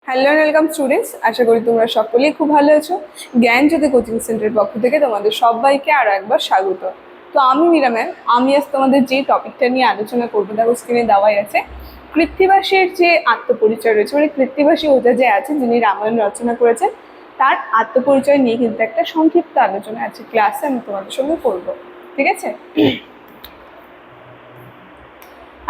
Hello and welcome students, আশা করি তোমরা সকলেই খুব ভালো আছো। জ্ঞানজ্যোতি কোচিং সেন্টারের পক্ষ থেকে তোমাদের সবাইকে আরও একবার স্বাগত। তো আমি মীরা ম্যাম, আমি আজ তোমাদের যে টপিকটা নিয়ে আলোচনা করবো দেখো স্ক্রিনে দেওয়াই আছে। কৃত্তিবাসের যে আত্মপরিচয় রয়েছে, মানে কৃত্তিবাসী ওঝা যে আছে যিনি রামায়ণ রচনা করেছেন তার আত্মপরিচয় নিয়ে কিন্তু একটা সংক্ষিপ্ত আলোচনা আছে ক্লাসে আমি তোমাদের সঙ্গে করবো। ঠিক আছে,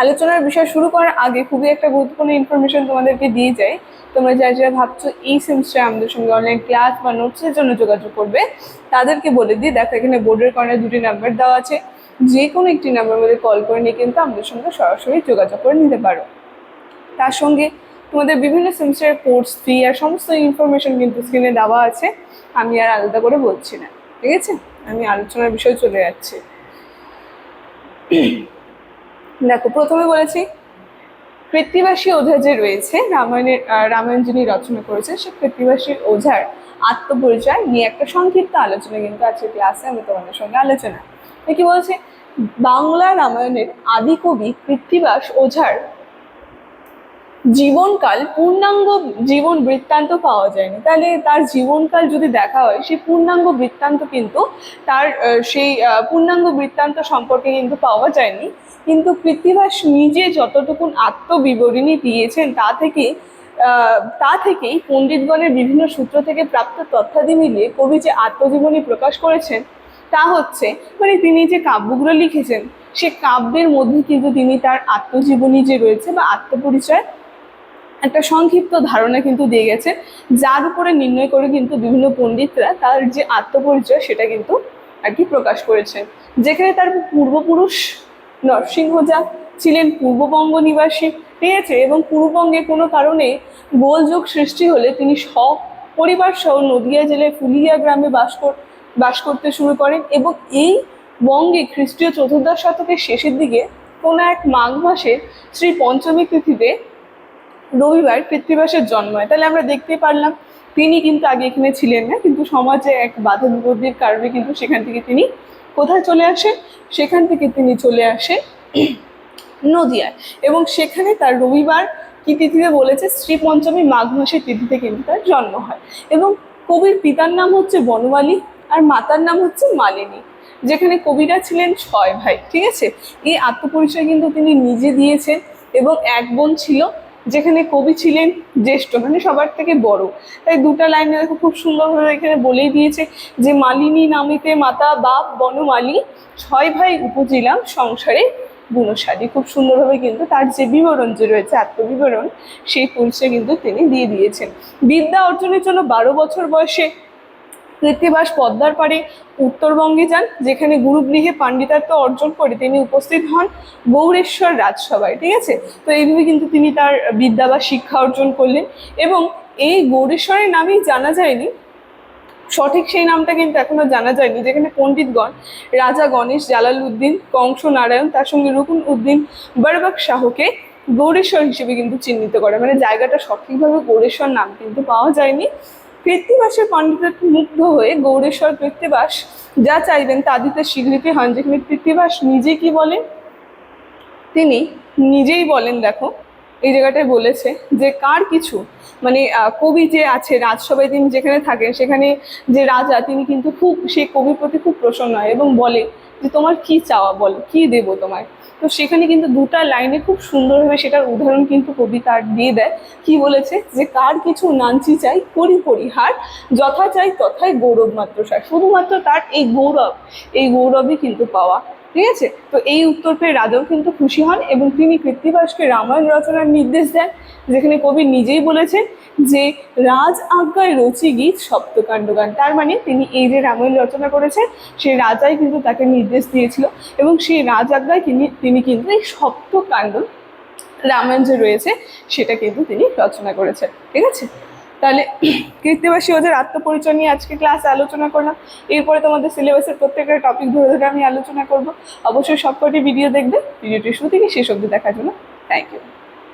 আলোচনার বিষয় শুরু করার আগে খুবই একটা গুরুত্বপূর্ণ ইনফরমেশন তোমাদেরকে দিয়ে যাই। তোমরা যারা ভাবছো এই সেমিস্টারে আমাদের সঙ্গে অনলাইন ক্লাস বা নোটসের জন্য যোগাযোগ করবে তাদেরকে বলে দিই, দেখো এখানে বোর্ডের কর্নারে দুটি নাম্বার দেওয়া আছে, যে কোনো একটি নাম্বার মধ্যে কল করে নিয়ে কিন্তু আমাদের সঙ্গে সরাসরি যোগাযোগ করে নিতে পারো। তার সঙ্গে তোমাদের বিভিন্ন সেমিস্টারের কোর্স ফি আর সমস্ত ইনফরমেশন কিন্তু স্ক্রিনে দেওয়া আছে, আমি আর আলাদা করে বলছি না। ঠিক আছে, আমি আলোচনার বিষয়ে চলে যাচ্ছি। দেখো প্রথমে বলেছি কৃত্তিবাসী ওঝা যে রয়েছে রামায়ণ যিনি রচনা করেছেন সেই কৃত্তিবাসী ওঝার আত্মপরিচয় নিয়ে একটা সংক্ষিপ্ত আলোচনা কিন্তু আজকে ক্লাসে আমি তোমাদের সঙ্গে আলোচনা কি বলছে। বাংলা রামায়ণের আদি কবি কৃত্তিবাস ওঝার জীবনকাল পূর্ণাঙ্গ জীবন বৃত্তান্ত পাওয়া যায়নি। তাহলে তার জীবনকাল যদি দেখা হয় সেই পূর্ণাঙ্গ বৃত্তান্ত কিন্তু তার সেই পূর্ণাঙ্গ বৃত্তান্ত সম্পর্কে কিন্তু পাওয়া যায়নি। কিন্তু কৃত্তিবাস নিজে যতটুকু আত্মবিবরণী দিয়েছেন তা থেকেই পণ্ডিতগণের বিভিন্ন সূত্র থেকে প্রাপ্ত তথ্যাদি মিলিয়ে কবি যে আত্মজীবনী প্রকাশ করেছেন তা হচ্ছে, মানে তিনি যে কাব্যগুলো লিখেছেন সে কাব্যের মধ্যে কিন্তু তিনি তার আত্মজীবনী যে রয়েছে বা আত্মপরিচয় একটা সংক্ষিপ্ত ধারণা কিন্তু দিয়ে গেছে, যার উপরে নির্ণয় করে কিন্তু বিভিন্ন পণ্ডিতরা তার যে আত্মপরিচয় সেটা কিন্তু আর কি প্রকাশ করেছেন। যেখানে তার পূর্বপুরুষ নরসিংহজা ছিলেন পূর্ববঙ্গ নিবাসী, ঠিক আছে, এবং পূর্ববঙ্গে কোনো কারণে গোলযোগ সৃষ্টি হলে তিনি পরিবার সহ নদিয়া জেলায় ফুলিয়া গ্রামে বাস করতে শুরু করেন এবং এই বঙ্গে খ্রিস্টীয় চতুর্দশ শতকের শেষের দিকে কোনো এক মাঘ মাসের শ্রী পঞ্চমী তিথিতে রবিবার কৃত্তিবাসের জন্ম হয়। তাহলে আমরা দেখতে পারলাম তিনি কিন্তু আগে এখানে ছিলেন না, কিন্তু সমাজে এক বাধা বিপত্তির কারণে কিন্তু সেখান থেকে তিনি কোথায় চলে আসে, সেখান থেকে তিনি চলে আসে নদিয়ায়, এবং সেখানে তার রবিবার কি তিথিতে বলেছে শ্রী পঞ্চমী মাঘ মাসের তিথিতে কিন্তু তার জন্ম হয়। এবং কবির পিতার নাম হচ্ছে বনমালী আর মাতার নাম হচ্ছে মালিনী, যেখানে কবিরা ছিলেন 6 ভাই। ঠিক আছে, এই আত্মপরিচয় কিন্তু তিনি নিজে দিয়েছেন এবং এক বোন ছিল, যেখানে কবি ছিলেন জ্যেষ্ঠ, মানে সবার থেকে বড়। তাই দুটা লাইনে দেখো খুব সুন্দরভাবে এখানে বলেই দিয়েছে যে মালিনী নামিতে মাতা বাপ বনমালী, 6 ভাই উপজিলাম সংসারে গুণশালী। খুব সুন্দরভাবে কিন্তু তার যে বিবরণ যে রয়েছে আত্মবিবরণ সেই পরিচয় কিন্তু তিনি দিয়ে দিয়েছেন। বিদ্যা অর্জনের জন্য 12 বছর বয়সে কৃত্তিবাস পদ্মার পাড়ে উত্তরবঙ্গে যান, যেখানে গুরুগৃহে পাণ্ডিত্য অর্জন করে তিনি উপস্থিত হন গৌড়েশ্বর রাজসভায়। ঠিক আছে, তো এইভাবে কিন্তু তিনি তার বিদ্যা বা শিক্ষা অর্জন করলেন এবং এই গৌড়েশ্বরের নামেই জানা যায়নি, সঠিক সেই নামটা কিন্তু এখনো জানা যায়নি, যেখানে পণ্ডিতগণ রাজা গণেশ জালালউদ্দিন কংস নারায়ণ তার সঙ্গে রুকুন উদ্দিন বরবক শাহকে গৌড়েশ্বর হিসেবে কিন্তু চিহ্নিত করে, মানে জায়গাটা সঠিকভাবে গৌড়েশ্বর নাম কিন্তু পাওয়া যায়নি। কৃত্তিবাসের পাণ্ডিত্যে মুগ্ধ হয়ে গৌড়েশ্বর কৃত্তিবাস যা চাইবেন তা দিতে স্বীকৃতি হন। যেখানে কৃত্তিবাস নিজে কি বলেন, তিনি নিজেই বলেন, দেখো এই জায়গাটায় বলেছে যে কার কিছু, মানে কবি যে আছে রাজসভায় তিনি যেখানে থাকেন সেখানে যে রাজা তিনি কিন্তু খুব সেই কবির প্রতি খুব প্রসন্ন হয় এবং বলে যে তোমার কি চাওয়া বলো, কি দেবো তোমায়। তো সেখানে কিন্তু দুটা লাইনে খুব সুন্দরভাবে সেটার উদাহরণ কিন্তু কবি তার দিয়ে দেয়। কি বলেছে যে কার কিছু নাঞ্চি চাই করি পরিহার, যথা চাই তথায় গৌরব মাত্র সার। শুধুমাত্র তার এই গৌরবই কিন্তু পাওয়া। ঠিক আছে, তো এই উত্তর পেয়ে রাজাও কিন্তু খুশি হন এবং তিনি কৃত্তিবাসকে রামায়ণ রচনার নির্দেশ দেন, যেখানে কবি নিজেই বলেছেন যে রাজ আজ্ঞায় রচি গীত সপ্তকাণ্ড গান। তার মানে তিনি এই যে রামায়ণ রচনা করেছেন সেই রাজাই কিন্তু তাকে নির্দেশ দিয়েছিল এবং সেই রাজ আজ্ঞায় তিনি কিন্তু এই সপ্তকাণ্ড রামায়ণ যে রয়েছে সেটা কিন্তু তিনি রচনা করেছেন। ঠিক আছে, তাহলে কৃত্তিবাসী ওদের আত্মপরিচয় নিয়ে আজকে ক্লাসে আলোচনা করলাম। এরপরে তোমাদের সিলেবাসের প্রত্যেকটা টপিক ধরে ধরে আমি আলোচনা করব। অবশ্যই সবকটি ভিডিও দেখবে, ভিডিওটি শুরু থেকে শেষ অবধি দেখার জন্য থ্যাংক ইউ।